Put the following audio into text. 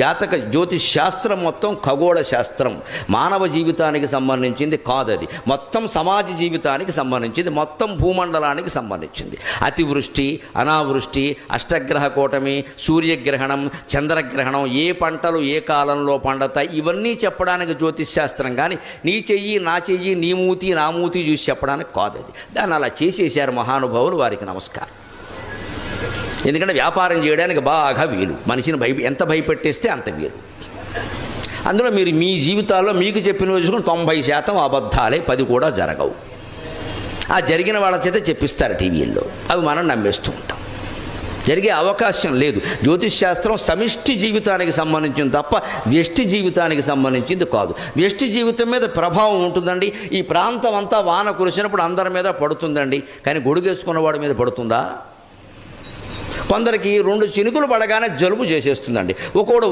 జాతక జ్యోతిష్ శాస్త్రం మొత్తం ఖగోళ శాస్త్రం, మానవ జీవితానికి సంబంధించింది కాదది. మొత్తం సమాజ జీవితానికి సంబంధించింది, మొత్తం భూమండలానికి సంబంధించింది. అతివృష్టి, అనావృష్టి, అష్టగ్రహ కూటమి, సూర్యగ్రహణం, చంద్రగ్రహణం, ఏ పంటలు ఏ కాలంలో పండతాయి, ఇవన్నీ చెప్పడానికి జ్యోతిష్ శాస్త్రం. కానీ నీ చెయ్యి నా చెయ్యి, నీ మూతి నా మూతి చూసి చెప్పడానికి కాదది. దాన్ని అలా చేసేసారు మహానుభావులు, వారికి నమస్కారం. ఎందుకంటే వ్యాపారం చేయడానికి బాగా వీలు, మనిషిని ఎంత భయపెట్టేస్తే అంత వీలు. అందులో మీరు మీ జీవితాల్లో మీకు చెప్పిన చూసుకుని 90% అబద్ధాలే, 10 కూడా జరగవు. ఆ జరిగిన వాళ్ళ చేత చెప్పిస్తారు టీవీల్లో, అవి మనం నమ్మేస్తూ ఉంటాం. జరిగే అవకాశం లేదు. జ్యోతిష్ శాస్త్రం సమిష్టి జీవితానికి సంబంధించింది తప్ప వ్యష్టి జీవితానికి సంబంధించింది కాదు. వ్యష్టి జీవితం మీద ప్రభావం ఉంటుందండి. ఈ ప్రాంతం అంతా వాన కురిసినప్పుడు అందరి మీద పడుతుందండి, కానీ గొడుగేసుకున్నవాడి మీద పడుతుందా? కొందరికి 2 చినుకులు పడగానే జలుబు చేసేస్తుందండి. ఒకడు